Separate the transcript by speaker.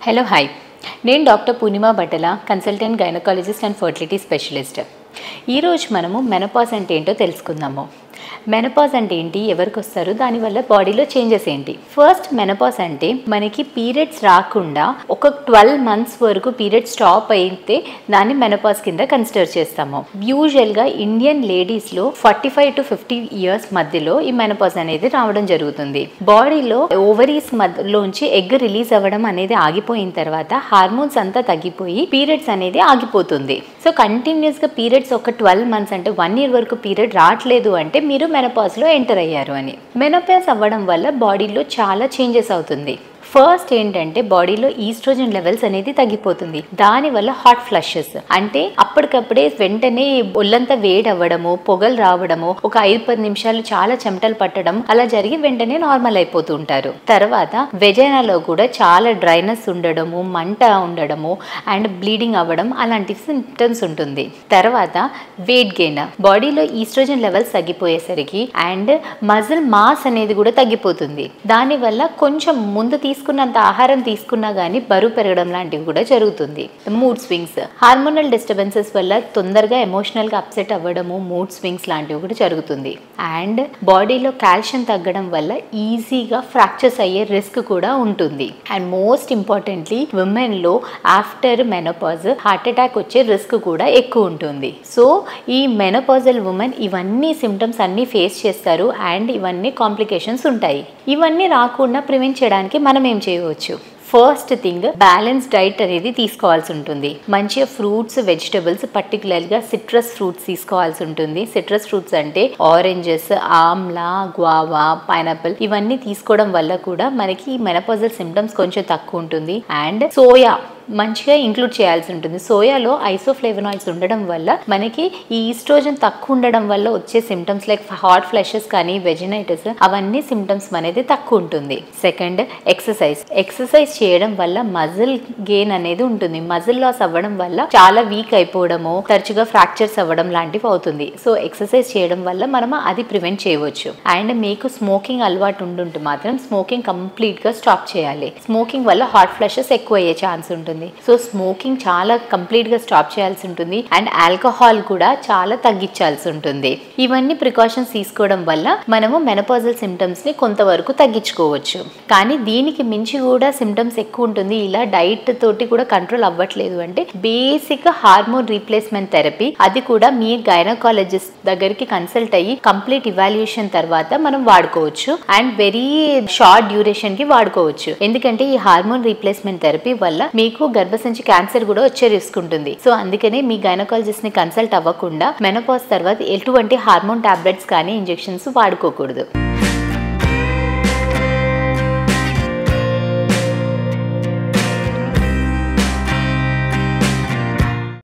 Speaker 1: Hello hi, నేను doctor పూర్ణిమ బట్టల, consultant gynaecologist and fertility specialist. ఈరోజు మనము మెనోపాజ్ అంటే ఏంటో తెలుసుకుందాము. మెనోపాజ్ అంటే ఏంటి, ఎవరికి వస్తారు, దానివల్ల బాడీలో చేంజెస్ ఏంటి. ఫస్ట్, మెనోపాజ్ అంటే మనకి పీరియడ్స్ రాకుండా ఒక 12 months వరకు పీరియడ్ స్టాప్ అయితే దాన్ని మెనోపాజ్ కింద కన్సిడర్ చేస్తాము. యూజువల్గా ఇండియన్ లేడీస్లో 45 to 50 years మధ్యలో ఈ మెనోపాజ్ అనేది రావడం జరుగుతుంది. బాడీలో ఓవరీస్ మధ్యలోంచి ఎగ్ రిలీజ్ అవ్వడం అనేది ఆగిపోయిన తర్వాత హార్మోన్స్ అంతా తగ్గిపోయి పీరియడ్స్ అనేది ఆగిపోతుంది. సో కంటిన్యూస్గా పీరియడ్స్ ఒక 12 months అంటే 1 year వరకు పీరియడ్ రావట్లేదు అంటే మీరు మెనోపాజ్లో ఎంటర్ అయ్యారు అని. మెనోపాజ్ అవ్వడం వల్ల బాడీలో చాలా చేంజెస్ అవుతుంది. ఫస్ట్ ఏంటంటే బాడీలో ఈస్ట్రోజన్ లెవెల్స్ అనేది తగ్గిపోతుంది. దానివల్ల హాట్ ఫ్లషెస్ అంటే అప్పటికప్పుడే వెంటనే ఒళ్ళంతా వేడి అవ్వడము, పొగలు రావడము, ఒక 5-10 నిమిషాలు చాలా చెమటలు పట్టడం అలా జరిగి వెంటనే నార్మల్ అయిపోతూ ఉంటారు. తర్వాత వెజైనాలో కూడా చాలా డ్రైనెస్ ఉండడము, మంట ఉండడము అండ్ బ్లీడింగ్ అవ్వడం అలాంటి సింప్టమ్స్ ఉంటుంది. తర్వాత వెయిట్ గెయిన్, బాడీలో ఈస్ట్రోజన్ లెవెల్స్ తగ్గిపోయేసరికి అండ్ మజిల్ మాస్ అనేది కూడా తగ్గిపోతుంది. దానివల్ల కొంచెం ముందు తీసుకున్నంత ఆహారం తీసుకున్నా కానీ బరువు పెరగడం లాంటివి కూడా జరుగుతుంది. మూడ్ స్వింగ్స్, హార్మోనల్ డిస్టర్బెన్సెస్ వల్ల తొందరగా ఎమోషనల్గా అప్సెట్ అవ్వడము, మూడ్ స్వింగ్స్ లాంటివి కూడా జరుగుతుంది. అండ్ బాడీలో కాల్షియం తగ్గడం వల్ల ఈజీగా ఫ్రాక్చర్స్ అయ్యే రిస్క్ కూడా ఉంటుంది. అండ్ మోస్ట్ ఇంపార్టెంట్లీ విమెన్లో ఆఫ్టర్ మెనోపాజ్ హార్ట్ అటాక్ వచ్చే రిస్క్ కూడా ఎక్కువ ఉంటుంది. సో ఈ మెనోపాజల్ ఉమెన్ ఇవన్నీ సిమ్టమ్స్ అన్నీ ఫేస్ చేస్తారు అండ్ ఇవన్నీ కాంప్లికేషన్స్ ఉంటాయి. ఇవన్నీ రాకుండా ప్రివెంట్ చేయడానికి మనం ఏం చేయవచ్చు? ఫస్ట్ థింగ్, బ్యాలెన్స్ డైట్ అనేది తీసుకోవాల్సి ఉంటుంది. మంచిగా ఫ్రూట్స్, వెజిటబుల్స్, పర్టికులర్గా సిట్రస్ ఫ్రూట్స్ తీసుకోవాల్సి ఉంటుంది. సిట్రస్ ఫ్రూట్స్ అంటే ఆరెంజెస్, ఆమ్లా, గ్వావా, పైనాపిల్ ఇవన్నీ తీసుకోవడం వల్ల కూడా మనకి ఈ మెనోపాజల్ సిమ్టమ్స్ కొంచెం తక్కువ ఉంటుంది. అండ్ సోయా మంచిగా ఇంక్లూడ్ చేయాల్సి ఉంటుంది. సోయాలో ఐసోఫ్లేవనాయిడ్స్ ఉండడం వల్ల మనకి ఈ ఈస్ట్రోజన్ తక్కువ ఉండడం వల్ల వచ్చే సిమ్టమ్స్ లైక్ హాట్ ఫ్లషెస్ కానీ వెజినైటిస్ అవన్నీ సిమ్టమ్స్ అనేది తక్కువ ఉంటుంది. సెకండ్, ఎక్సర్సైజ్ చేయడం వల్ల మజిల్ గెయిన్ అనేది ఉంటుంది. మజిల్ లాస్ అవ్వడం వల్ల చాలా వీక్ అయిపోవడము, తరచుగా ఫ్రాక్చర్స్ అవ్వడం లాంటివి అవుతుంది. సో ఎక్సర్సైజ్ చేయడం వల్ల మనం అది ప్రివెంట్ చేయవచ్చు. అండ్ మీకు స్మోకింగ్ అలవాటు ఉండుంటే మాత్రం స్మోకింగ్ కంప్లీట్ గా స్టాప్ చేయాలి. స్మోకింగ్ వల్ల హాట్ ఫ్లషెస్ ఎక్కువ అయ్యే ఛాన్స్ ఉంటుంది. సో స్మోకింగ్ చాలా కంప్లీట్ గా స్టాప్ చేయాల్సి ఉంటుంది. అండ్ ఆల్కహాల్ కూడా చాలా తగ్గించాల్సి ఉంటుంది. ఇవన్నీ ప్రికాషన్స్ తీసుకోవడం వల్ల మనము మెనోపాజల్ సిమ్టమ్స్ ని కొంతవరకు తగ్గించుకోవచ్చు. కానీ దీనికి మించి కూడా సిమ్టమ్స్ ఎక్కువ ఉంటుంది. ఇలా డైట్ తోటి కూడా కంట్రోల్ అవ్వట్లేదు అంటే బేసిక్ హార్మోన్ రీప్లేస్మెంట్ థెరపీ, అది కూడా మీ గైనకాలజిస్ట్ దగ్గరికి కన్సల్ట్ అయ్యి కంప్లీట్ ఇవాల్యుయేషన్ తర్వాత మనం వాడుకోవచ్చు. అండ్ వెరీ షార్ట్ డ్యూరేషన్ కి వాడుకోవచ్చు. ఎందుకంటే ఈ హార్మోన్ రీప్లేస్మెంట్ థెరపీ వల్ల మీకు గర్భసంచి క్యాన్సర్ కూడా వచ్చే రిస్క్ ఉంటుంది. సో అందుకనే మీ గైనకాలజిస్ట్ ని కన్సల్ట్ అవ్వకుండా మెనోపాజ్ తర్వాత ఎటువంటి హార్మోన్ టాబ్లెట్స్ కానీ ఇంజెక్షన్స్ వాడుకోకూడదు.